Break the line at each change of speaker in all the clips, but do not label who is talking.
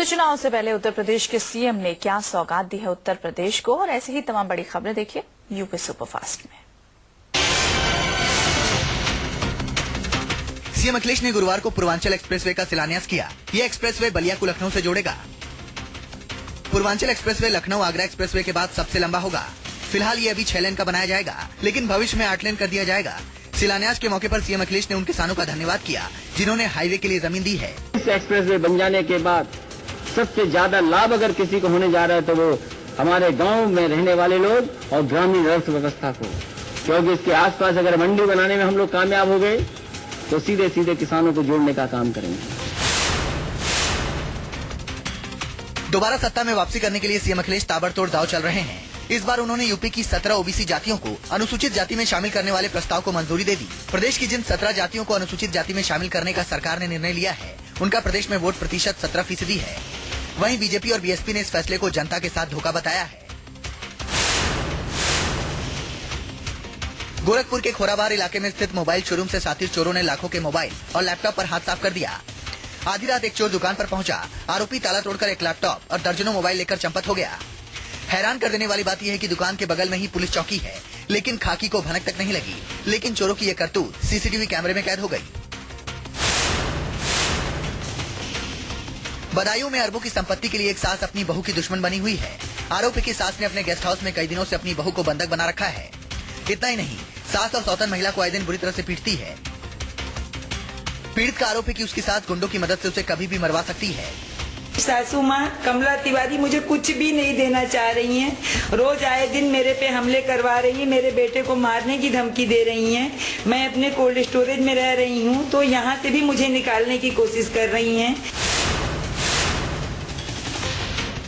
तो चुनाव से पहले उत्तर प्रदेश के सीएम ने क्या सौगात दी है उत्तर प्रदेश को, और ऐसे ही तमाम बड़ी खबरें देखिए यूपी सुपरफास्ट में।
सीएम अखिलेश ने गुरुवार को पूर्वांचल एक्सप्रेसवे का शिलान्यास किया। ये एक्सप्रेसवे बलिया को लखनऊ से जोड़ेगा। पूर्वांचल एक्सप्रेसवे लखनऊ आगरा एक्सप्रेसवे के बाद सबसे लंबा होगा। फिलहाल ये अभी 6 लेन का बनाया जाएगा, लेकिन भविष्य में 8 लेन कर दिया जाएगा। शिलान्यास के मौके पर सीएम अखिलेश ने उन किसानों का धन्यवाद किया जिन्होंने हाईवे के लिए जमीन दी है।
इस एक्सप्रेसवे बन जाने के बाद सबसे ज्यादा लाभ अगर किसी को होने जा रहा है तो वो हमारे गांव में रहने वाले लोग और ग्रामीण अर्थव्यवस्था को, क्योंकि इसके आसपास अगर मंडी बनाने में हम लोग कामयाब हो गए तो सीधे सीधे किसानों को जोड़ने का काम करेंगे।
दोबारा सत्ता में वापसी करने के लिए सीएम अखिलेश ताबड़तोड़ दांव चल रहे हैं। इस बार उन्होंने यूपी की 17 ओबीसी जातियों को अनुसूचित जाति में शामिल करने वाले प्रस्ताव को मंजूरी दे दी। प्रदेश की जिन 17 जातियों को अनुसूचित जाति में शामिल करने का सरकार ने निर्णय लिया है, उनका प्रदेश में वोट प्रतिशत 17% है। वहीं बीजेपी और बीएसपी ने इस फैसले को जनता के साथ धोखा बताया है। गोरखपुर के खोराबार इलाके में स्थित मोबाइल शोरूम से साथी चोरों ने लाखों के मोबाइल और लैपटॉप पर हाथ साफ कर दिया। आधी रात एक चोर दुकान पर पहुंचा। आरोपी ताला तोड़कर एक लैपटॉप और दर्जनों मोबाइल लेकर चंपत हो गया। हैरान कर देने वाली बात यह है कि दुकान के बगल में ही पुलिस चौकी है, लेकिन खाकी को भनक तक नहीं लगी। लेकिन चोरों की यह करतूत सीसीटीवी कैमरे में कैद हो गई। बदायूं में अरबों की संपत्ति के लिए एक सास अपनी बहू की दुश्मन बनी हुई है। आरोपी की सास ने अपने गेस्ट हाउस में कई दिनों से अपनी बहू को बंधक बना रखा है। इतना ही नहीं, सास और सौतन महिला को आए दिन बुरी तरह से पीटती है। पीड़ित का आरोप है कि उसकी सास गुंडों की मदद से उसे कभी भी मरवा सकती है।
सासू माँ कमला तिवारी मुझे कुछ भी नहीं देना चाह रही हैं। रोज आए दिन मेरे पे हमले करवा रही हैं, मेरे बेटे को मारने की धमकी दे रही हैं। मैं अपने कोल्ड स्टोरेज में रह रही हूँ तो यहाँ से भी मुझे निकालने की कोशिश कर रही हैं।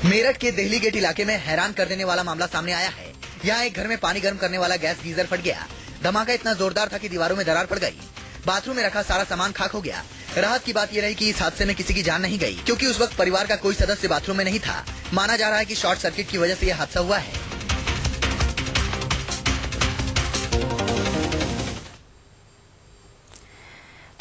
मेरठ के देहली गेट इलाके में हैरान कर देने वाला मामला सामने आया है। यहाँ एक घर में पानी गर्म करने वाला गैस गीजर फट गया। धमाका इतना जोरदार था कि दीवारों में दरार पड़ गई। बाथरूम में रखा सारा सामान खाक हो गया। राहत की बात यह रही कि इस हादसे में किसी की जान नहीं गई, क्योंकि उस वक्त परिवार का कोई सदस्य बाथरूम में नहीं था। माना जा रहा है कि शॉर्ट सर्किट की वजह से यह हादसा हुआ है।